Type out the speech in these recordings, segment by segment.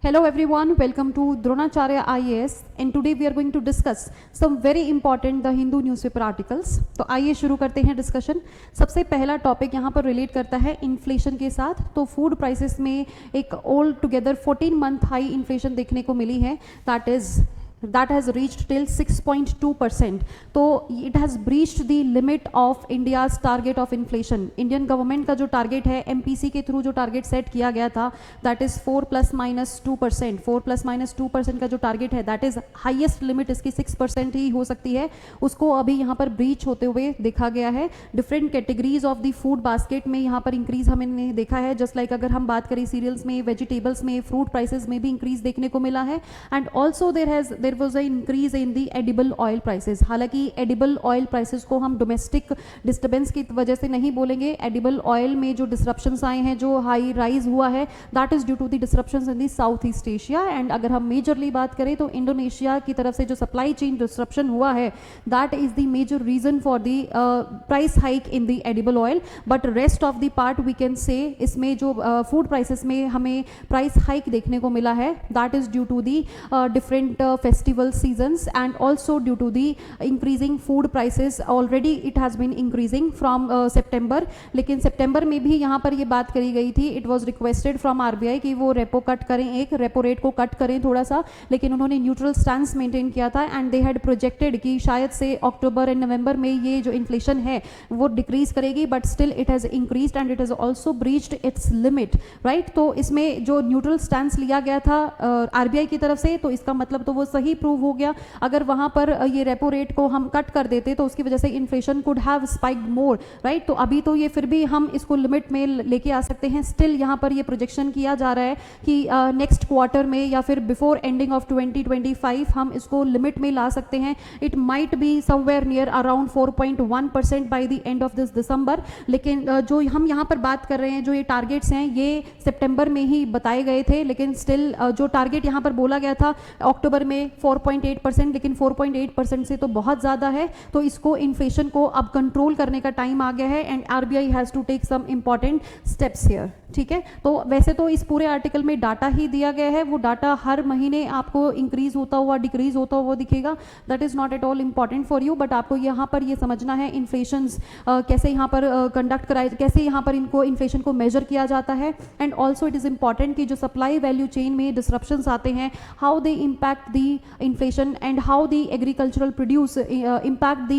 Hello everyone, welcome to Dronacharya IAS and today we are going to discuss some very important The Hindu newspaper articles. तो आइए शुरू करते हैं discussion. सबसे पहला टॉपिक यहाँ पर रिलेट करता है इन्फ्लेशन के साथ। तो फूड प्राइसेस में एक all together 14 month high inflation देखने को मिली है, that has reached till 6.2%. तो it has breached the limit of India's target of inflation. Indian government का जो टारगेट है MPC के थ्रू जो टारगेट सेट किया गया था that is 4 ± 2%. 4 ± 2% का जो टारगेट है that is हाईएस्ट लिमिट इसकी 6% ही हो सकती है, उसको अभी यहाँ पर ब्रीच होते हुए देखा गया है। Different categories of the food basket में यहाँ पर इंक्रीज हमने देखा है। जस्ट लाइक अगर हम बात करें सीरियल्स में, वेजिटेबल्स में, फ्रूट प्राइसेस में भी इंक्रीज देखने को मिला है। And also there was an increase in the edible oil prices. हालांकि edible oil prices को हम डोमेस्टिक डिस्टर्बेंस की वजह से नहीं बोलेंगे। edible oil में जो डिसरप्शंस आए हैं, जो हाई राइज हुआ है, that is due to the disruptions in the South East Asia. And अगर हम मेजरली बात करें तो इंडोनेशिया की तरफ से जो सप्लाई चेन डिसरप्शन हुआ है, that is the major reason for the price hike in the edible oil. But rest of the part we can say इसमें जो फूड प्राइसेस में हमें प्राइस हाइक देखने को मिला है, that is due to the different festival seasons and also due to the increasing food prices. Already it has been increasing from September, लेकिन सितंबर में भी यहाँ पर ये बात करी गई थी, it was requested from RBI कि वो रेपो कट करें, एक रेपो रेट को कट करें थोड़ा सा, लेकिन उन्होंने न्यूट्रल स्टैंस मेंटेन किया था। एंड दे हैड प्रोजेक्टेड कि शायद से अक्टूबर एंड नवंबर में ये जो इन्फ्लेशन है वो डिक्रीज करेगी, but still it has increased and it has also breached it's limit, right. तो इसमें जो न्यूट्रल स्टैंस लिया गया था RBI की तरफ से, तो इसका मतलब तो वो सही प्रूव हो गया। अगर वहां पर ये रेपो रेट को हम कट कर देते तो उसकी वजह से inflation could have spiked more, right. तो अभी तो ये फिर भी हम इसको लिमिट में लेके आ सकते हैं। स्टिल यहाँ पर ये प्रोजेक्शन किया जा रहा है कि नेक्स्ट क्वार्टर में या फिर बिफोर एंडिंग ऑफ 2025 हम इसको लिमिट में ला सकते हैं। It might be somewhere near around 4.1% by the end of this December. लेकिन जो हम यहाँ पर बात कर रहे हैं, जो ये टारगेट्स हैं, ये सितंबर में ही बताए गए थे, लेकिन स्टिल जो टारगेट यहाँ पर बोला गया था अक्टूबर में 4.8%, लेकिन 4.8% से तो बहुत ज़्यादा है। तो इसको इन्फ्लेशन को अब कंट्रोल करने का टाइम आ गया है and RBI has to take some important steps here, ठीक है। तो वैसे तो इस पूरे आर्टिकल में डाटा ही दिया गया है, वो डाटा हर महीने आपको इंक्रीज होता हुआ डिक्रीज होता हुआ दिखेगा, that is not at all important for you. But आपको यहाँ पर ये समझना है इन्फ्लेशन कैसे यहाँ पर कंडक्ट कराए, कैसे यहाँ पर इनको इन्फ्लेशन को मेजर किया जाता है। And also it is important कि जो सप्लाई वैल्यू चेन में डिसरप्शंस आते हैं, how they impact the inflation and how the agricultural produce impact the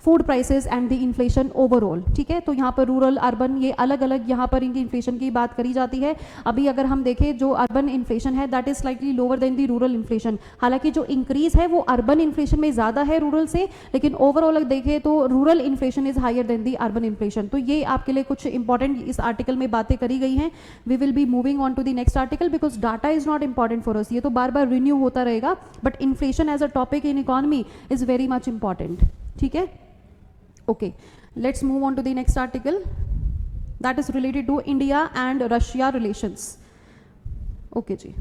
food prices and the inflation overall, ठीक है। तो यहाँ पर रूरल अर्बन ये अलग अलग यहाँ पर इनकी इन्फ्लेशन की बात करी जाती है। अभी अगर हम देखें जो अर्बन इन्फ्लेशन है that is slightly lower than the rural inflation. हालांकि जो इंक्रीज है वो अर्बन इन्फ्लेशन में ज़्यादा है रूरल से, लेकिन ओवरऑल देखें तो rural inflation is higher than the urban inflation. तो ये आपके लिए कुछ इंपॉर्टेंट इस आर्टिकल में बातें करी गई हैं। We will be moving on to the next article because data is not important for us, ये तो बार बार रिन्यू होता रहेगा, but inflation as a topic in economy is very much important, ठीक है। Okay, let's move on to the next article that is related to India and Russia relations. Okay जी,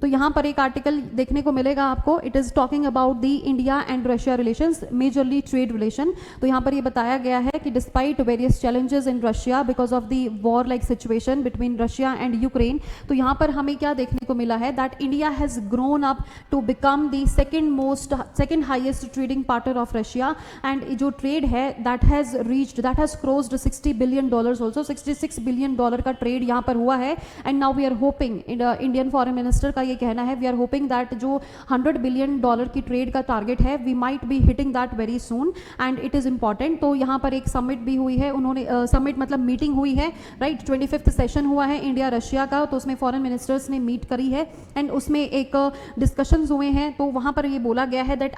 तो यहाँ पर एक आर्टिकल देखने को मिलेगा आपको, it is talking about the India and Russia relations, majorly trade relation. तो यहाँ पर ये बताया गया है कि despite various challenges in Russia because of the war like situation between Russia and Ukraine, तो यहाँ पर हमें क्या देखने को मिला है that India has grown up to become the second highest trading partner of Russia. And जो ट्रेड है that has crossed $60 billion also, $66 billion का ट्रेड यहाँ पर हुआ है। And now we are hoping, Indian foreign minister का ये कहना है, वी आर होपिंग दैट जो $100 बिलियन की ट्रेड का टारगेट है, we might be hitting that very soon and it is important. तो यहाँ पर एक समिट भी हुई है, उन्होंने समिट मतलब मीटिंग हुई है, राइट। 25th सेशन हुआ है इंडिया रशिया का, तो उसमें फॉरेन मिनिस्टर्स ने मीट करी है एंड उसमें एक डिस्कशंस हुए हैं। तो वहाँ पर ये बोला गया है दैट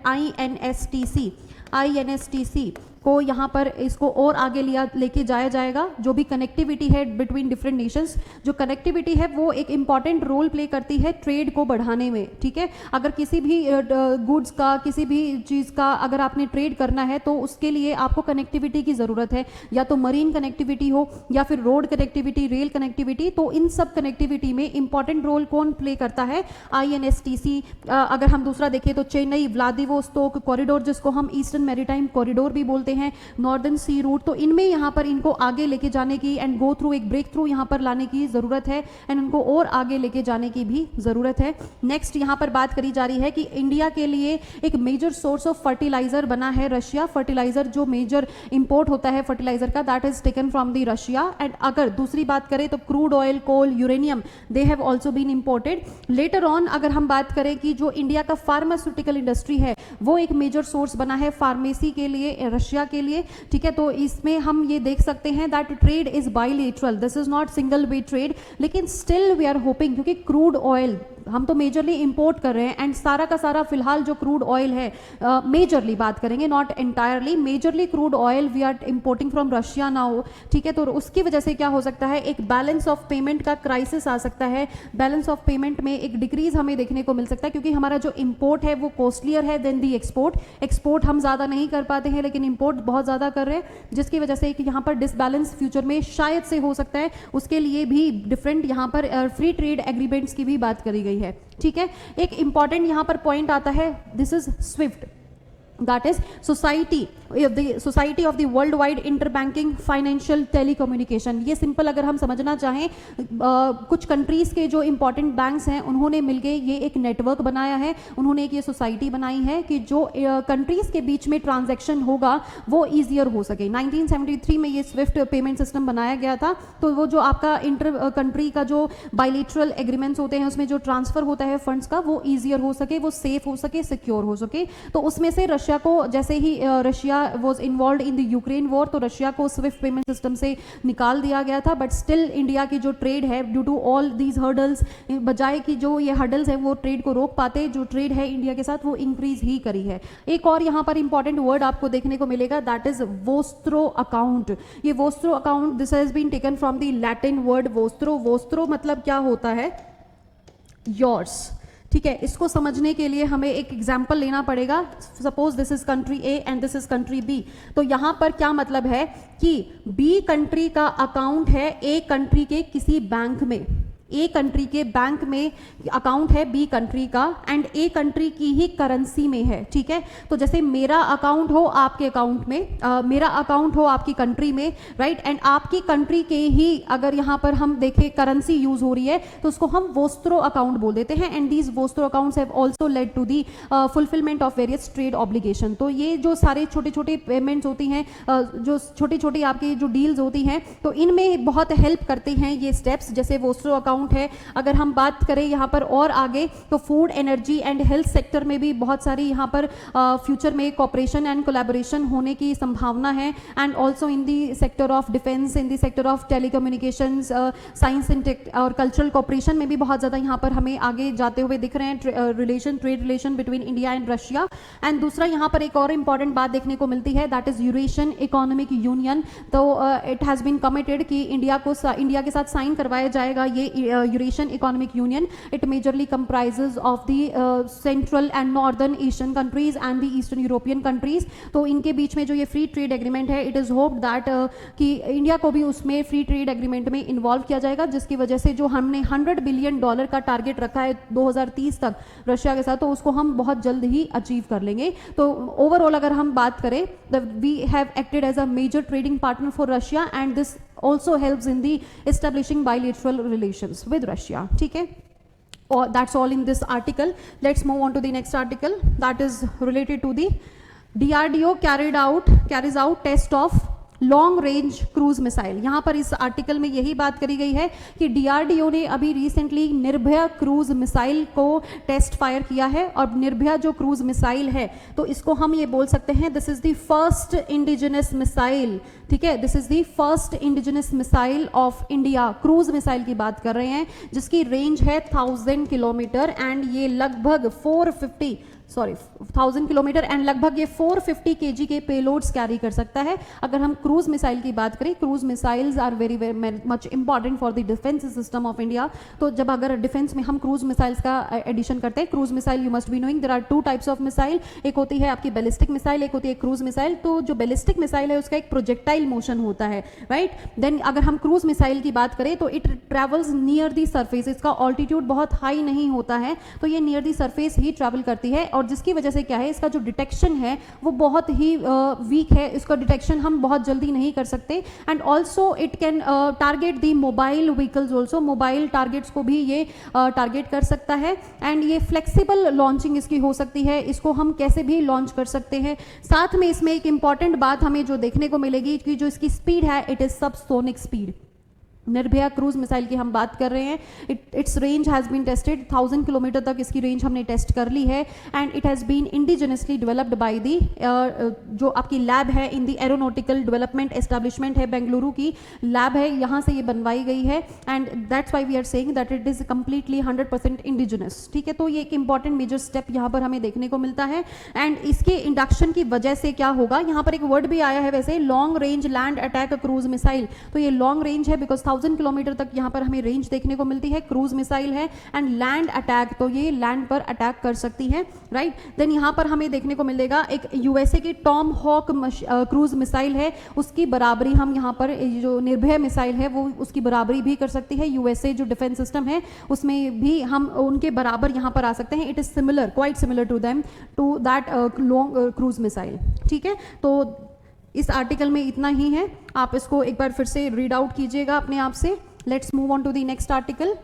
INSTC को यहाँ पर इसको और आगे लेके जाया जाएगा। जो भी कनेक्टिविटी है बिटवीन डिफरेंट नेशंस, जो कनेक्टिविटी है वो एक इंपॉर्टेंट रोल प्ले करती है ट्रेड को बढ़ाने में, ठीक है। अगर किसी भी गुड्स का, किसी भी चीज़ का अगर आपने ट्रेड करना है तो उसके लिए आपको कनेक्टिविटी की ज़रूरत है, या तो मरीन कनेक्टिविटी हो या फिर रोड कनेक्टिविटी, रेल कनेक्टिविटी। तो इन सब कनेक्टिविटी में इंपॉर्टेंट रोल कौन प्ले करता है? INSTC। अगर हम दूसरा देखें तो चेन्नई व्लादिवोस्तोक कॉरिडोर, जिसको हम ईस्टर्न मैरीटाइम कॉरिडोर भी बोलते बोलते हैं नॉर्दर्न सी रूट, तो इनमें यहाँ पर इनको आगे लेके जाने की एंड गो थ्रू एक ब्रेक थ्रू यहाँ पर लाने की ज़रूरत है एंड उनको और आगे लेके जाने की भी ज़रूरत है। नेक्स्ट यहाँ पर बात करी जा रही है कि इंडिया के लिए एक मेजर सोर्स ऑफ फर्टिलाइजर बना है रशिया। फर्टिलाइजर जो मेजर इंपोर्ट होता है फर्टिलाइजर का, that is taken from the Russia. And अगर दूसरी बात करें तो crude oil, coal, uranium, they have also been imported. Later on अगर हम बात करें कि जो इंडिया का फार्मास्यूटिकल इंडस्ट्री है वो एक मेजर सोर्स बना है फार्मेसी के लिए रशिया के लिए, ठीक है। तो इसमें हम ये देख सकते हैं that trade is bilateral, this is not single way trade, लेकिन स्टिल वी आर होपिंग, क्योंकि क्रूड ऑयल हम तो मेजरली इंपोर्ट कर रहे हैं एंड सारा का सारा फिलहाल जो क्रूड ऑयल है मेजरली बात करेंगे, not entirely, majorly crude oil we are importing from Russia now, ठीक है। तो उसकी वजह से क्या हो सकता है, एक बैलेंस ऑफ पेमेंट का क्राइसिस आ सकता है, बैलेंस ऑफ पेमेंट में एक डिक्रीज हमें देखने को मिल सकता है, क्योंकि हमारा जो इंपोर्ट है वो कॉस्टलियर है देन दी एक्सपोर्ट। एक्सपोर्ट हम ज़्यादा नहीं कर पाते हैं लेकिन इंपोर्ट बहुत ज़्यादा कर रहे हैं, जिसकी वजह से एक यहाँ पर डिसबैलेंस फ्यूचर में शायद से हो सकता है। उसके लिए भी डिफरेंट यहाँ पर फ्री ट्रेड एग्रीमेंट्स की भी बात करी गई है, ठीक है। एक इंपॉर्टेंट यहाँ पर पॉइंट आता है, this is Swift, that is society of the worldwide interbanking financial telecommunication। ये सिंपल अगर हम समझना चाहें, कुछ कंट्रीज के जो इंपॉर्टेंट बैंक्स हैं उन्होंने मिलके ये एक नेटवर्क बनाया है, उन्होंने एक ये सोसाइटी बनाई है कि जो कंट्रीज के बीच में ट्रांजैक्शन होगा वो ईजियर हो सके। 1973 में ये स्विफ्ट पेमेंट सिस्टम बनाया गया था। तो वो जो आपका इंटर कंट्री का जो बायलेटरल एग्रीमेंट्स होते हैं उसमें जो ट्रांसफर होता है फंड्स का वो ईजियर हो सके, वो सेफ हो सके, सिक्योर हो सके। तो उसमें से रशिया को, जैसे ही Russia was involved in the Ukraine war, तो रशिया को स्विफ्ट पेमेंट सिस्टम से निकाल दिया गया था। बट स्टिल इंडिया की जो ट्रेड है, due to all these hurdles, बजाय कि जो ये हर्डल्स हैं वो ट्रेड को रोक पाते, जो ट्रेड है इंडिया के साथ वो इंक्रीज ही करी है। एक और यहाँ पर इंपॉर्टेंट वर्ड आपको देखने को मिलेगा, दैट इज वोस्त्रो अकाउंट। ये vostro account, this has been taken from the Latin word vostro. Vostro मतलब क्या होता है, योर्स, ठीक है। इसको समझने के लिए हमें एक एग्जाम्पल लेना पड़ेगा। Suppose this is country A and this is country B. तो यहां पर क्या मतलब है कि बी कंट्री का अकाउंट है ए कंट्री के किसी बैंक में, ए कंट्री के बैंक में अकाउंट है बी कंट्री का एंड ए कंट्री की ही करेंसी में है, ठीक है। तो जैसे मेरा अकाउंट हो आपके अकाउंट में, मेरा अकाउंट हो आपकी कंट्री में, राइट, एंड आपकी कंट्री के ही अगर यहाँ पर हम देखें करेंसी यूज हो रही है तो उसको हम वोस्त्रो अकाउंट बोल देते हैं। And these vostro accounts have also led to the fulfilment of various trade obligation. तो ये जो सारे छोटे छोटे पेमेंट्स होती हैं, जो छोटी छोटी आपकी जो डील्स होती हैं, तो इनमें बहुत हेल्प करते हैं ये स्टेप्स, जैसे वोस्त्रो अकाउंट है। अगर हम बात करें यहाँ पर और आगे, तो food, energy and health sector में भी बहुत सारी यहाँ पर फ्यूचर में कॉपरेशन एंड कोलैबोरेशन होने की संभावना है। And also in the sector of defence, in the sector of telecommunications, science and tech और कल्चरल कॉपरेशन में भी बहुत ज़्यादा यहाँ पर हमें आगे जाते हुए दिख रहे हैं, trade relation between India and Russia. And दूसरा यहाँ पर एक और इंपॉर्टेंट बात देखने को मिलती है, that is Eurasian economic union. तो इट हैज़ बीन कमिटेड कि इंडिया के साथ साइन करवाया जाएगा ये Eurasian Economic Union. It majorly comprises of the Central and Northern Asian countries and the Eastern European countries. तो इनके बीच में जो ये फ्री ट्रेड एग्रीमेंट है, इट इज़ होप्ड दैट कि इंडिया को भी उसमें फ्री ट्रेड एग्रीमेंट में इन्वॉल्व किया जाएगा, जिसकी वजह से जो हमने $100 बिलियन का टारगेट रखा है 2030 तक रशिया के साथ, तो उसको हम बहुत जल्द ही अचीव कर लेंगे। तो ओवरऑल अगर हम बात करें, we have acted as a major trading partner for Russia and this also helps in the establishing bilateral relations with Russia, ठीक है। Or that's all in this article. Let's move on to the next article that is related to the DRDO carries out test of long range cruise missile. यहाँ पर इस article में यही बात करी गई है कि डीआरडीओ ने अभी रिसेंटली निर्भया क्रूज मिसाइल को टेस्ट फायर किया है। और निर्भया जो क्रूज मिसाइल है, तो इसको हम ये बोल सकते हैं this is the first indigenous missile, ठीक है, this is the first indigenous missile of India. Cruise missile की बात कर रहे हैं जिसकी रेंज है 1000 किलोमीटर एंड ये लगभग 1000 किलोमीटर एंड लगभग ये 450 kg के पेलोड्स कैरी कर सकता है। अगर हम क्रूज मिसाइल की बात करें, cruise missiles are very much important for the defence system of India. तो जब अगर डिफेंस में हम क्रूज मिसाइल्स का एडिशन करते हैं, cruise missile you must be knowing there are 2 types of missile, एक होती है आपकी बैलिस्टिक मिसाइल, एक होती है क्रूज मिसाइल। तो जो बैलिस्टिक मिसाइल है उसका एक प्रोजेक्टाइल मोशन होता है, राइट। देन अगर हम क्रूज मिसाइल की बात करें तो it travels near the surface, इसका ऑल्टीट्यूड बहुत हाई नहीं होता है, तो ये near the surface he travel करती है और जिसकी वजह से क्या है, इसका जो डिटेक्शन है वो बहुत ही वीक है, इसका डिटेक्शन हम बहुत जल्दी नहीं कर सकते। And also it can target the mobile vehicles also, mobile targets को भी ये टारगेट कर सकता है। एंड ये फ्लेक्सिबल लॉन्चिंग इसकी हो सकती है, इसको हम कैसे भी लॉन्च कर सकते हैं। साथ में इसमें एक इंपॉर्टेंट बात हमें जो देखने को मिलेगी कि जो इसकी स्पीड है it is subsonic speed. Nirbhaya cruise missile की हम बात कर रहे हैं, its range has been tested, 1000 kilometre तक इसकी रेंज हमने टेस्ट कर ली है। And it has been indigenously developed by the जो आपकी लैब है in the aeronautical development establishment है, बेंगलुरु की लैब है, यहाँ से ये बनवाई गई है। And that's why we are saying that it is completely 100% indigenous. ठीक है, तो ये एक इंपॉर्टेंट मेजर स्टेप यहाँ पर हमें देखने को मिलता है। एंड इसके इंडक्शन की वजह से क्या होगा, यहाँ पर एक वर्ड भी आया है वैसे, long range land attack cruise missile. तो ये लॉन्ग रेंज है बिकॉज 1000 किलोमीटर तक यहाँ पर हमें रेंज देखने को मिलती है, क्रूज मिसाइल है। एंड लैंड अटैक, तो ये लैंड पर अटैक कर सकती है, राइट। देन यहाँ पर हमें देखने को मिलेगा एक यूएसए की टॉम हॉक क्रूज मिसाइल है, उसकी बराबरी हम यहाँ पर जो निर्भय मिसाइल है वो उसकी बराबरी भी कर सकती है। यूएसए जो डिफेंस सिस्टम है उसमें भी हम उनके बराबर यहाँ पर आ सकते हैं। It is similar, quite similar to them, to that long cruise missile. ठीक है, तो इस आर्टिकल में इतना ही है, आप इसको एक बार फिर से रीड आउट कीजिएगा अपने आप से। Let's move on to the next article.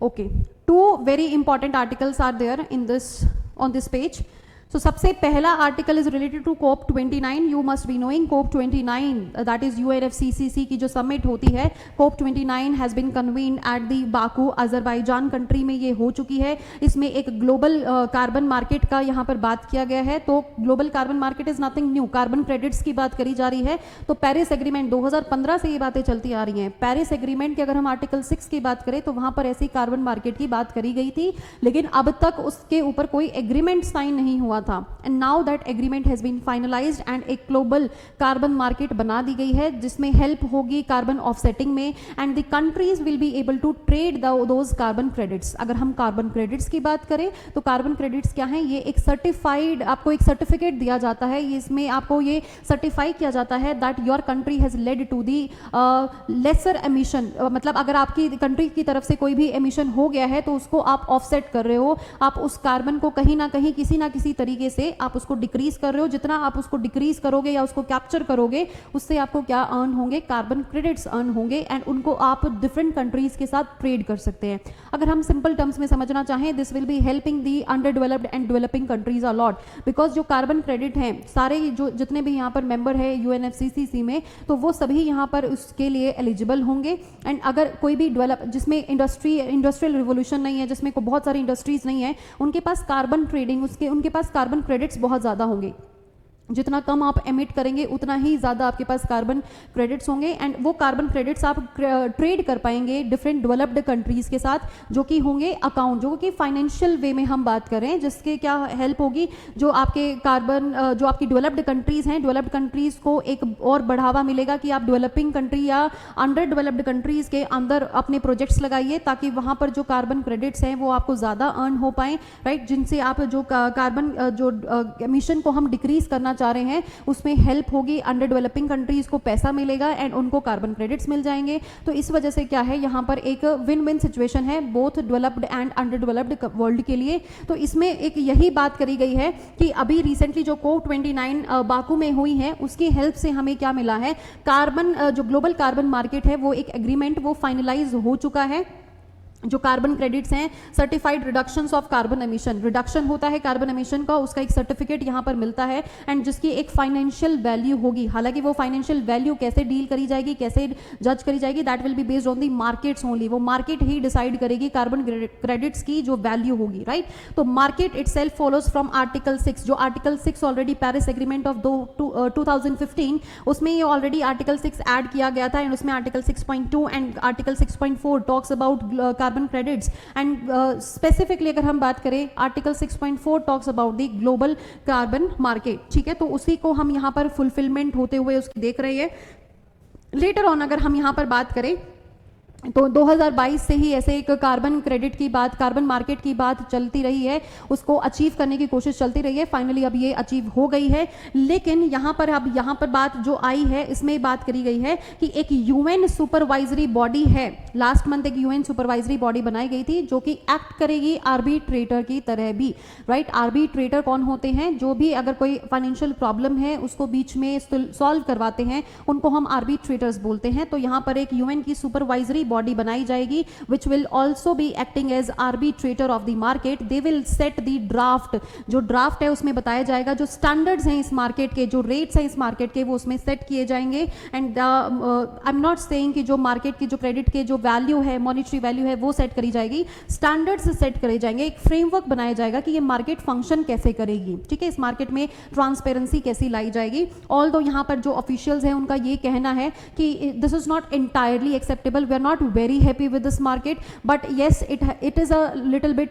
Okay, 2 very important articles are there in this on this page. So सबसे पहला article is related to COP 29। You must be knowing COP 29 that is UNFCCC की जो summit होती है, COP 29 has been convened at the Baku, Azerbaijan country में ये हो चुकी है। इसमें एक ग्लोबल कार्बन मार्केट का यहाँ पर बात किया गया है। तो global carbon market is nothing new, carbon credits की बात करी जा रही है। तो पेरिस एग्रीमेंट 2015 से ये बातें चलती आ रही हैं। पेरिस एग्रीमेंट की अगर हम आर्टिकल 6 की बात करें तो वहाँ पर ऐसी कार्बन मार्केट की बात करी गई थी, लेकिन अब तक उसके ऊपर कोई एग्रीमेंट साइन नहीं हुआ था। And now that agreement has been finalised and एक ग्लोबल कार्बन मार्केट बना दी गई है जिसमें हेल्प होगी कार्बन ऑफसेटिंग में। And the countries will be able to trade those carbon credits. अगर हम कार्बन क्रेडिट्स की बात करें तो कार्बन क्रेडिट्स क्या हैं, ये एक सर्टिफाइड, आपको एक सर्टिफिकेट दिया जाता है, इसमें आपको ये सर्टिफाई किया जाता है that your country has led to the lesser emission. मतलब अगर आपकी कंट्री की तरफ से कोई भी एमिशन हो गया है तो उसको आप ऑफसेट कर रहे हो, आप उस कार्बन को कहीं ना कहीं किसी ना किसी तरीके से आप उसको डिक्रीज कर रहे हो। जितना आप उसको डिक्रीज करोगे या उसको कैप्चर करोगे उससे आपको क्या अर्न होंगे, कार्बन क्रेडिट्स अर्न होंगे। एंड उनको आप डिफरेंट कंट्रीज के साथ ट्रेड कर सकते हैं। अगर हम सिंपल टर्म्स में समझना चाहें, this will be helping the under developed and developing countries a lot, because जो कार्बन क्रेडिट हैं सारे जो जितने भी यहाँ पर मेंबर है UNFCCC में, तो वो सभी यहाँ पर उसके लिए एलिजिबल होंगे। एंड अगर कोई भी डेवलप जिसमें इंडस्ट्रियल रिवोल्यूशन नहीं है, जिसमें बहुत सारी इंडस्ट्रीज नहीं है, उनके पास कार्बन ट्रेडिंग उनके पास कार्बन क्रेडिट्स बहुत ज़्यादा होंगे। जितना कम आप एमिट करेंगे उतना ही ज़्यादा आपके पास कार्बन क्रेडिट्स होंगे। एंड वो कार्बन क्रेडिट्स आप ट्रेड कर पाएंगे डिफरेंट डेवलप्ड कंट्रीज़ के साथ, जो कि होंगे अकाउंट, जो कि फाइनेंशियल वे में हम बात करें, जिसके क्या हेल्प होगी, जो आपके कार्बन जो आपकी डेवलप्ड कंट्रीज़ हैं, डेवलप्ड कंट्रीज़ को एक और बढ़ावा मिलेगा कि आप डेवलपिंग कंट्री या अंडर डेवलप्ड कंट्रीज़ के अंदर अपने प्रोजेक्ट्स लगाइए ताकि वहाँ पर जो कार्बन क्रेडिट्स हैं वो आपको ज़्यादा अर्न हो पाएँ, राइट। जिनसे आप जो कार्बन जो एमिशन को हम डिक्रीज करना चाह रहे हैं उसमें हेल्प होगी, अंडर डेवलपिंग कंट्रीज को पैसा मिलेगा एंड उनको कार्बन क्रेडिट्स मिल जाएंगे। तो इस वजह से क्या है, यहाँ पर एक विन विन सिचुएशन है both developed and under developed world के लिए। तो इसमें एक यही बात करी गई है कि अभी रिसेंटली जो COP 29 बाकू में हुई है उसकी हेल्प से हमें क्या मिला है, कार्बन जो ग्लोबल कार्बन मार्केट है वो एक एग्रीमेंट वो फाइनलाइज हो चुका है। जो कार्बन क्रेडिट्स हैं, certified reductions of carbon emission, reduction होता है कार्बन एमिशन का, उसका एक सर्टिफिकेट यहाँ पर मिलता है एंड जिसकी एक फाइनेंशियल वैल्यू होगी। हालांकि वो फाइनेंशियल वैल्यू कैसे डील करी जाएगी, कैसे जज करी जाएगी, that will be based on the markets only. वो मार्केट ही डिसाइड करेगी कार्बन क्रेडिट्स की जो वैल्यू होगी, राइट। तो market itself follows from article 6, जो article 6 already Paris agreement of 2015 उसमें ये ऑलरेडी आर्टिकल 6 ऐड किया गया था एंड उसमें article 6.2 and article 6.4 talks about carbon credits and specifically अगर हम बात करें article 6.4 talks about the global carbon market, ठीक है। तो उसी को हम यहाँ पर फुलफिलमेंट होते हुए उसकी देख रहे हैं। लेटर ऑन अगर हम यहाँ पर बात करें तो 2022 से ही ऐसे एक कार्बन क्रेडिट की बात, कार्बन मार्केट की बात चलती रही है, उसको अचीव करने की कोशिश चलती रही है। फाइनली अब ये अचीव हो गई है। लेकिन यहाँ पर बात जो आई है, इसमें बात करी गई है कि एक यूएन सुपरवाइजरी बॉडी है, लास्ट मंथ एक यूएन सुपरवाइजरी बॉडी बनाई गई थी जो कि एक्ट करेगी आर्बिट्रेटर की तरह भी, राइट। आर्बिट्रेटर कौन होते हैं? जो भी अगर कोई फाइनेंशियल प्रॉब्लम है उसको बीच में सॉल्व करवाते हैं, उनको हम आर्बिट्रेटर्स बोलते हैं। तो यहाँ पर एक यूएन की सुपरवाइजरी बॉडी बनाई जाएगी which will also be acting as arbitrator of the market. They will set the draft, जो ड्राफ्ट है उसमें बताया जाएगा जो स्टैंडर्ड्स हैं इस मार्केट के, जो रेट्स हैं इस मार्केट के, वो उसमें सेट किए जाएंगे। And I am not saying कि जो मार्केट की जो क्रेडिट के जो वैल्यू है, मॉनिटरी वैल्यू है, वो सेट करी जाएगी, स्टैंडर्ड्स सेट करे जाएंगे, एक फ्रेमवर्क बनाया जाएगा कि ये मार्केट फंक्शन कैसे करेगी, ठीक है। इस मार्केट में ट्रांसपेरेंसी कैसी लाई जाएगी। ऑल दो यहाँ पर जो ऑफिशियल्स हैं उनका ये कहना है कि this is not entirely acceptable, we are not very happy with this market, but yes it is a little bit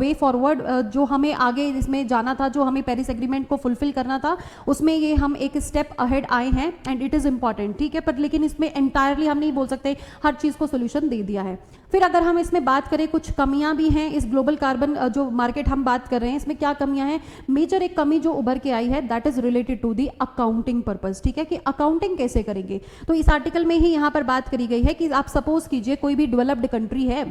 way forward। जो हमें आगे इसमें जाना था, जो हमें पेरिस एग्रीमेंट को फुलफिल करना था, उसमें ये हम एक स्टेप अहेड आए हैं एंड इट इज इंपॉर्टेंट, ठीक है। पर लेकिन इसमें एंटायरली हम नहीं बोल सकते हर चीज को सोल्यूशन दे दिया है। फिर अगर हम इसमें बात करें, कुछ कमियां भी हैं इस ग्लोबल कार्बन जो मार्केट हम बात कर रहे हैं, इसमें क्या कमियां हैं? मेजर एक कमी जो उभर के आई है that is related to the accounting purpose, ठीक है, कि अकाउंटिंग कैसे करेंगे। तो इस आर्टिकल में ही यहाँ पर बात करी गई है कि आप सपोज कीजिए कोई भी डेवलप्ड कंट्री है,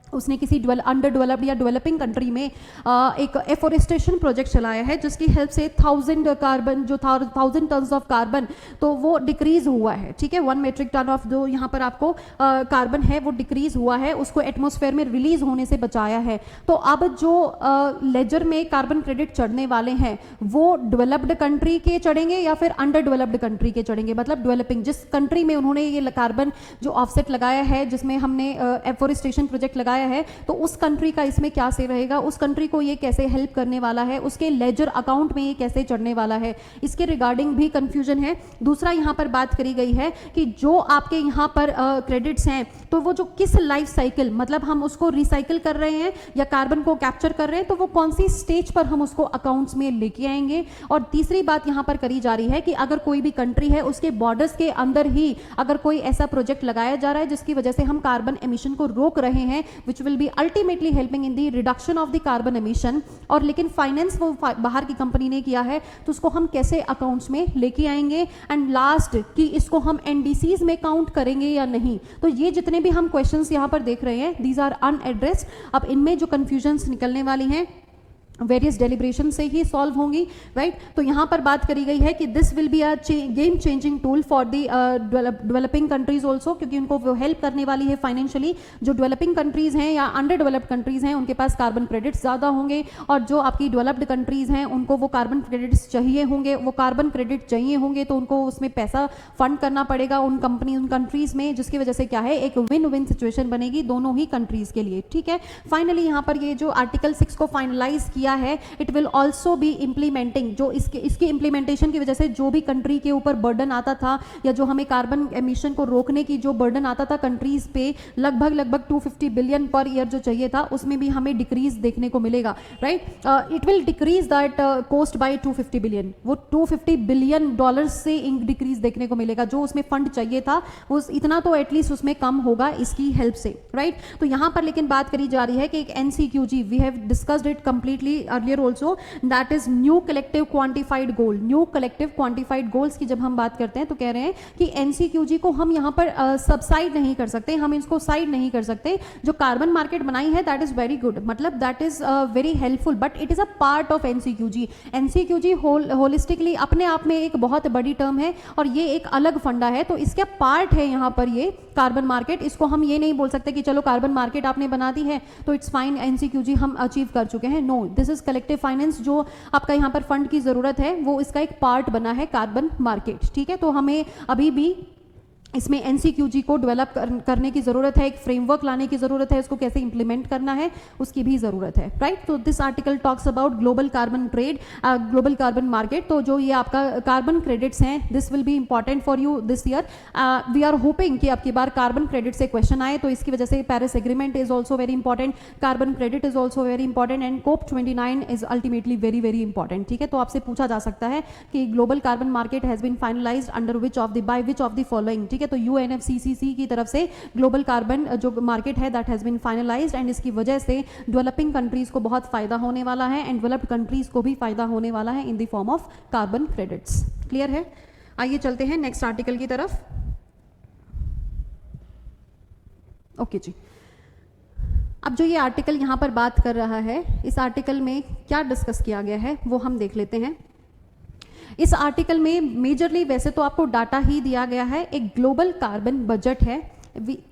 उसने किसी अंडर डेवलप्ड या डेवलपिंग कंट्री में एक एफोरेस्टेशन प्रोजेक्ट चलाया है जिसकी हेल्प से 1000 टन्स ऑफ कार्बन तो वो डिक्रीज हुआ है, ठीक है। 1 मेट्रिक टन ऑफ जो यहाँ पर आपको कार्बन है वो डिक्रीज हुआ है, उसको एटमॉस्फेयर में रिलीज होने से बचाया है। तो अब जो लेजर में कार्बन क्रेडिट चढ़ने वाले हैं वो डेवलप्ड कंट्री के चढ़ेंगे या फिर अंडर डेवलप्ड कंट्री के चढ़ेंगे, मतलब डेवलपिंग जिस कंट्री में उन्होंने ये कार्बन जो ऑफसेट लगाया है, जिसमें हमने एफोरेस्टेशन प्रोजेक्ट लगाया है, तो उस कंट्री का इसमें क्या से रहेगा, उस कंट्री को ये कैसे हेल्प करने वाला है, उसके लेजर अकाउंट में ये कैसे चढ़ने वाला है, इसके रिगार्डिंग भी कंफ्यूजन है। दूसरा यहाँ पर बात करी गई है कि जो आपके यहाँ पर क्रेडिट्स हैं तो वो जो किस लाइफ साइकिल, मतलब हम उसको रिसाइकिल कर रहे हैं या कार्बन को कैप्चर कर रहे हैं, तो वो कौन सी स्टेज पर हम उसको अकाउंट्स में लेके आएंगे। और तीसरी बात यहाँ पर करी जा रही है कि अगर कोई भी कंट्री है उसके बॉर्डर्स के अंदर ही अगर कोई ऐसा प्रोजेक्ट लगाया जा रहा है जिसकी वजह से हम कार्बन एमिशन को रोक रहे हैं, which will be ultimately helping in the reduction of the carbon emission, और लेकिन फाइनेंस वो बाहर की कंपनी ने किया है, तो उसको हम कैसे अकाउंट्स में लेके आएंगे। एंड लास्ट कि इसको हम एनडीसीज में काउंट करेंगे या नहीं। तो ये जितने भी हम क्वेश्चंस यहाँ पर देख रहे हैं दीज आर अनएड्रेस्ड। अब इनमें जो कंफ्यूजन्स निकलने वाली हैं वेरियस डेलिब्रेशन से ही सॉल्व होंगी, राइट। तो यहाँ पर बात करी गई है कि this will be a game changing tool for the developing countries also, क्योंकि उनको वो हेल्प करने वाली है फाइनेंशियली। जो डेवलपिंग कंट्रीज हैं या अंडर डेवलप्ड कंट्रीज हैं उनके पास कार्बन क्रेडिट्स ज़्यादा होंगे, और जो आपकी डेवलप्ड कंट्रीज हैं उनको वो कार्बन क्रेडिट्स चाहिए होंगे, वो कार्बन क्रेडिट चाहिए होंगे तो उनको उसमें पैसा फंड करना पड़ेगा उन कंट्रीज में, जिसकी वजह से क्या है एक विन विन सिचुएशन बनेगी दोनों ही कंट्रीज के लिए, ठीक है। फाइनली यहाँ पर ये जो आर्टिकल 6 को फाइनलाइज किया है, it will also be implementing, जो इसकी इम्प्लीमेंटेशन की वजह से जो भी कंट्री के ऊपर बर्डन आता था या जो हमें कार्बन एमिशन को रोकने की जो बर्डन आता था कंट्रीज पे, लगभग 250 बिलियन पर ईयर जो चाहिए था उसमें भी हमें डिक्रीज देखने को मिलेगा, right. It will decrease that cost by 250 billion, वो 250 बिलियन डॉलर्स से डिक्रीज देखने को मिलेगा। जो उसमें फंड चाहिए था वो इतना तो एटलीस्ट उसमें कम होगा इसकी हेल्प से, राइट। तो यहाँ पर लेकिन बात करी जा रही है कि एक NCQG, we have discussed it completely earlier also, that is new collective quantified goal। new collective quantified goals की जब हम बात करते हैं तो कह रहे हैं कि एनसीक्यूजी को हम यहाँ पर सबसाइड नहीं कर सकते, हम इसको साइड नहीं कर सकते। जो कार्बन मार्केट बनाई है दैट इज वेरी गुड, मतलब that is very helpful, but it is a part of NCQG. NCQG holistically अपने आप में एक बहुत बड़ी टर्म है और ये एक अलग फंडा है, तो इसका पार्ट है यहाँ पर ये कार्बन मार्केट। इसको हम ये नहीं बोल सकते कि चलो कार्बन मार्केट आपने बना दी है तो इट्स फाइन, एनसीक्यूजी हम अचीव कर चुके हैं। No, this is collective finance. जो आपका यहाँ पर फंड की जरूरत है वो इसका एक पार्ट बना है कार्बन मार्केट, ठीक है। तो हमें अभी भी इसमें एनसीक्यूजी को डेवलप करने की ज़रूरत है, एक फ्रेमवर्क लाने की ज़रूरत है, इसको कैसे इंप्लीमेंट करना है उसकी भी ज़रूरत है, राइट। तो this article talks about global carbon trade, global carbon market. तो जो ये आपका कार्बन क्रेडिट्स हैं this will be important for you this year. We are hoping कि आपकी बार कार्बन क्रेडिट से क्वेश्चन आए, तो इसकी वजह से Paris agreement is also very important, carbon credit is also very important, and COP 29 is ultimately very very important, ठीक है। तो आपसे पूछा जा सकता है कि global carbon market has been finalised under which of the by which of the following, ठीक है। ठीक है। तो UNFCCC की तरफ से ग्लोबल कार्बन जो मार्केट है that has been finalised, and इसकी वजह से डेवलपिंग कंट्रीज़ को बहुत फ़ायदा होने वाला है एंड डेवलप्ड कंट्रीज़ को भी फ़ायदा होने वाला है in the form of carbon credits. Clear है? आइए चलते हैं नेक्स्ट आर्टिकल की तरफ। ओके जी, अब जो ये आर्टिकल यहाँ पर बात कर रहा है, इस आर्टिकल में क्या डिस्कस किया गया है वो हम देख लेते हैं। इस आर्टिकल में मेजरली वैसे तो आपको डाटा ही दिया गया है, एक ग्लोबल कार्बन बजट है,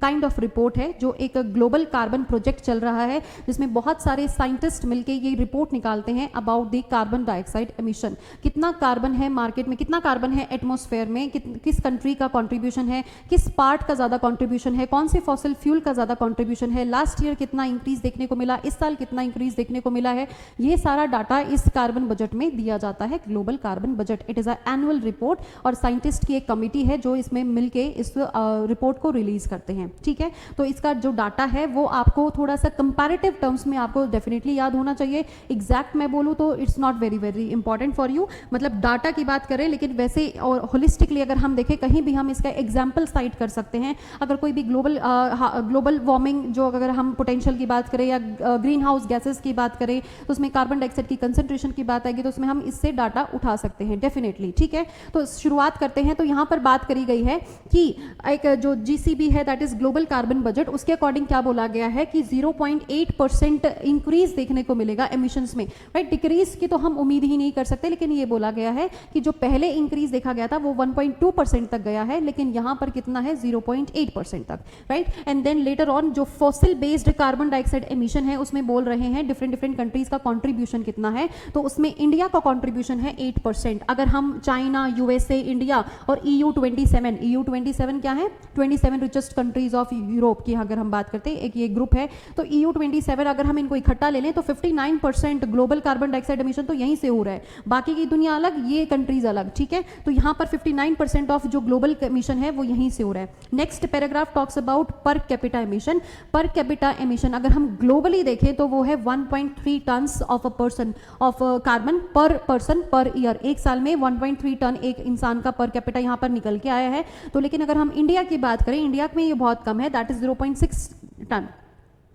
काइंड ऑफ रिपोर्ट है जो एक ग्लोबल कार्बन प्रोजेक्ट चल रहा है जिसमें बहुत सारे साइंटिस्ट मिलके ये रिपोर्ट निकालते हैं about the carbon dioxide emission. कितना कार्बन है मार्केट में, कितना कार्बन है एटमॉस्फेयर में, किस कंट्री का कंट्रीब्यूशन है, किस पार्ट का ज़्यादा कंट्रीब्यूशन है, कौन से फॉसिल फ्यूल का ज़्यादा कंट्रीब्यूशन है, लास्ट ईयर कितना इंक्रीज देखने को मिला, इस साल कितना इंक्रीज देखने को मिला है। ये सारा डाटा इस कार्बन बजट में दिया जाता है, global carbon budget. It is a annual report और साइंटिस्ट की एक कमिटी है जो इसमें मिलके इस रिपोर्ट को रिलीज करते हैं, ठीक है। तो इसका जो डाटा है वो आपको थोड़ा सा कंपैरेटिव टर्म्स में आपको डेफिनेटली याद होना चाहिए। एग्जैक्ट मैं बोलूँ तो it's not very very important for you, मतलब डाटा की बात करें, लेकिन वैसे और होलिस्टिकली अगर हम देखें कहीं भी हम इसका एग्जाम्पल साइट कर सकते हैं। अगर कोई भी ग्लोबल वार्मिंग जो अगर हम पोटेंशियल की बात करें या ग्रीन हाउस गैसेज की बात करें तो उसमें कार्बन डाइऑक्साइड की कंसंट्रेशन की बात आएगी तो उसमें हम इससे डाटा उठा सकते हैं डेफिनेटली, ठीक है। तो शुरुआत करते हैं। तो यहाँ पर बात करी गई है कि एक जो GCB है that is global carbon budget, उसके अकॉर्डिंग क्या बोला गया है कि 0.8% इंक्रीज देखने को मिलेगा एमिशंस में, राइट। डिक्रीज की तो हम उम्मीद ही नहीं कर सकते, लेकिन ये बोला गया है कि जो पहले इंक्रीज देखा गया था वो 1.2% तक गया है, लेकिन यहाँ पर कितना है 0.8% तक, right. And then later on जो fossil based carbon dioxide emission है उसमें बोल रहे हैं डिफरेंट कंट्रीज का कॉन्ट्रीब्यूशन कितना है, तो उसमें इंडिया का कॉन्ट्रीब्यूशन है 8%। अगर हम चाइना, USA, इंडिया और EU27 क्या है, 27 रिचेस्ट कंट्रीज ऑफ यूरोप की अगर हम बात करते हैं, एक ये ग्रुप है, तो EU27 अगर हम इनको इकट्ठा ले लें तो 59% ग्लोबल कार्बन डाइऑक्साइड एमिशन तो यहीं से हो रहा है, बाकी की दुनिया अलग, ये कंट्रीज अलग, ठीक है। तो यहाँ पर 59% ऑफ जो ग्लोबल एमिशन है वो यहीं से हो रहा है। नेक्स्ट पैराग्राफ टॉक्स अबाउट पर कैपिटा एमिशन। पर कैपिटा एमिशन अगर हम ग्लोबली देखें तो वो है 1.3 tons of a person of carbon पर पर्सन पर ईयर। एक साल में 1.3 टन एक इंसान का पर कैपिटा यहाँ पर निकल के आया है। तो लेकिन अगर हम इंडिया की बात करें, इंडिया में ये बहुत कम है, दैट इज 0.6 टन।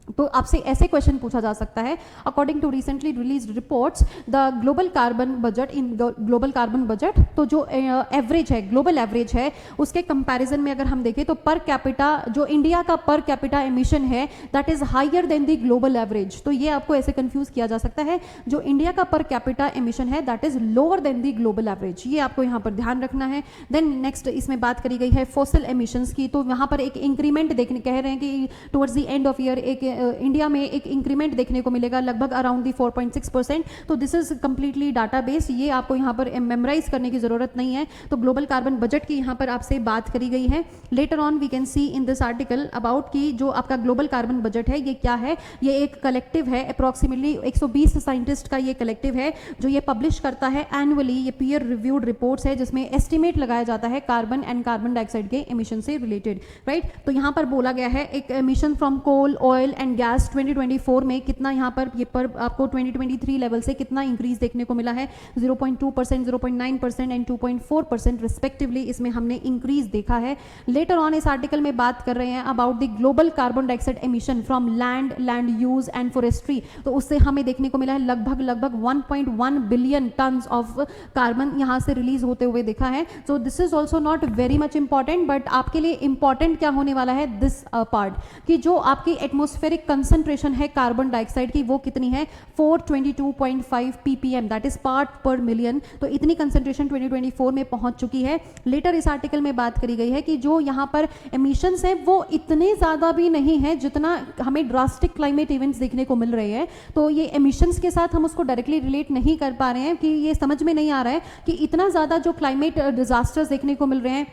तो आपसे ऐसे क्वेश्चन पूछा जा सकता है, according to recently released reports the global carbon budget in global carbon budget, तो जो एवरेज है, ग्लोबल एवरेज है, उसके कंपैरिजन में अगर हम देखें तो पर कैपिटा जो इंडिया का पर कैपिटा एमिशन है that is higher than the global average. तो ये आपको ऐसे कंफ्यूज किया जा सकता है, जो इंडिया का पर कैपिटा एमिशन है that is lower than the global average, ये आपको यहाँ पर ध्यान रखना है। देन नेक्स्ट इसमें बात करी गई है फॉसिल एमिशंस की, तो यहाँ पर एक इंक्रीमेंट देखने कह रहे हैं कि towards the end of year एक इंडिया में एक इंक्रीमेंट देखने को मिलेगा लगभग अराउंड दी 4.6%। तो this is completely data based, ये आपको यहाँ पर मेमोराइज करने की जरूरत नहीं है। तो ग्लोबल कार्बन बजट की यहाँ पर आपसे बात करी गई है। Later on we can see in this article about कि जो आपका ग्लोबल कार्बन बजट है ये क्या है। ये एक कलेक्टिव है, अप्रॉक्सीमेटली 120 साइंटिस्ट का ये कलेक्टिव है जो ये पब्लिश करता है एनुअली। ये पीयर रिव्यूड रिपोर्ट्स है जिसमें एस्टिमेट लगाया जाता है कार्बन एंड कार्बन डाइऑक्साइड के एमिशन से रिलेटेड, राइट। तो यहाँ पर बोला गया है एक emission from coal, oil and gas 2024 में कितना यहाँ पर ये पर आपको 2023 लेवल से कितना इंक्रीज देखने को मिला है, 0.2%, 0.9% एंड 2.4% रिस्पेक्टिवली इसमें हमने इंक्रीज देखा है। लेटर ऑन इस आर्टिकल में बात कर रहे हैं about the global carbon dioxide emission from land use and forestry, तो उससे हमें देखने को मिला है लगभग 1.1 बिलियन टन्स ऑफ कार्बन यहाँ से रिलीज होते हुए देखा है। So this is also not very much important, but आपके लिए इंपॉर्टेंट क्या होने वाला है दिस पार्ट कि जो आपकी एटमॉस्फेरिक कंसंट्रेशन है कार्बन डाइऑक्साइड की वो कितनी है, 422.5 ppm दैट इज पार्ट पर मिलियन। तो इतनी कंसंट्रेशन 2024 में पहुंच चुकी है। लेटर इस आर्टिकल में बात करी गई है कि जो यहाँ पर एमिशंस हैं वो इतने ज़्यादा भी नहीं है जितना हमें ड्रास्टिक क्लाइमेट इवेंट्स देखने को मिल रहे हैं। तो ये एमिशंस के साथ हम उसको डायरेक्टली रिलेट नहीं कर पा रहे हैं कि ये समझ में नहीं आ रहा है कि इतना ज़्यादा जो क्लाइमेट डिजास्टर्स देखने को मिल रहे हैं,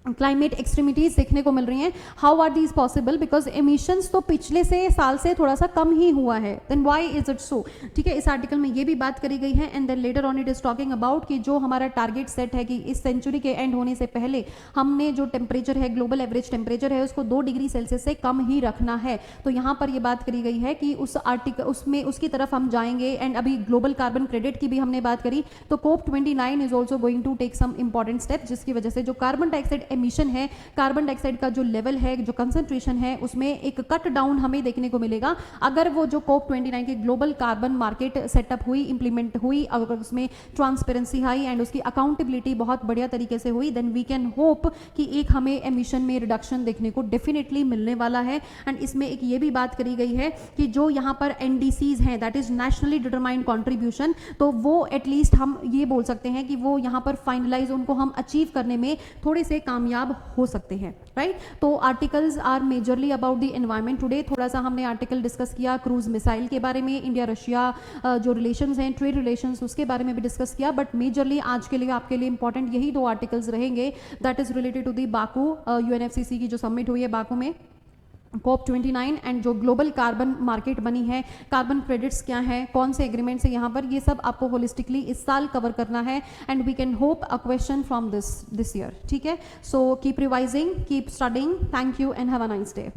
क्लाइमेट एक्सट्रीमिटीज देखने को मिल रही हैं, how are these possible, because emissions तो पिछले से साल से थोड़ा सा कम ही हुआ है, then why is it so, ठीक है। इस आर्टिकल में ये भी बात करी गई है। And then later on it is talking about कि जो हमारा टारगेट सेट है कि इस सेंचुरी के एंड होने से पहले हमने जो टेम्परेचर है, ग्लोबल एवरेज टेम्परेचर है, उसको 2 डिग्री सेल्सियस से कम ही रखना है। तो यहाँ पर ये बात करी गई है कि उस आर्टिकल उसमें उसकी तरफ हम जाएंगे। एंड अभी ग्लोबल कार्बन क्रेडिट की भी हमने बात करी, तो COP29 is also going to take some important step, जिसकी वजह से जो कार्बन डाइऑक्साइड एमिशन है, कार्बन डाइऑक्साइड का जो लेवल है, जो कंसंट्रेशन है, उसमें एक कट डाउन हमें देखने को मिलेगा अगर वो जो COP29 की ग्लोबल कार्बन मार्केट सेटअप हुई, इंप्लीमेंट हुई, अगर उसमें ट्रांसपेरेंसी आई एंड उसकी अकाउंटेबिलिटी बहुत बढ़िया तरीके से हुई, देन वी कैन होप कि एक हमें एमिशन में रिडक्शन देखने को डेफिनेटली मिलने वाला है। एंड इसमें एक ये भी बात करी गई है कि जो यहाँ पर NDCs हैं, that is nationally determined contribution, तो वो एटलीस्ट हम ये बोल सकते हैं कि वो यहाँ पर फाइनलाइज, उनको हम अचीव करने में थोड़े से कामयाब हो सकते हैं, राइट। तो articles are majorly about the environment today. थोड़ा सा हमने आर्टिकल डिस्कस किया क्रूज मिसाइल के बारे में, इंडिया रशिया जो रिलेशंस हैं, ट्रेड रिलेशंस, उसके बारे में भी डिस्कस किया, बट मेजरली आज के लिए आपके लिए इंपॉर्टेंट यही दो आर्टिकल्स रहेंगे, that is related to the Baku UNFCCC की जो समिट हुई है बाकू में, COP29, एंड जो ग्लोबल कार्बन मार्केट बनी है, कार्बन क्रेडिट्स क्या है, कौन से एग्रीमेंट्स है यहाँ पर, ये सब आपको होलिस्टिकली इस साल कवर करना है and we can hope a question from this year, ठीक है। So keep revising, keep studying, thank you and have a nice day.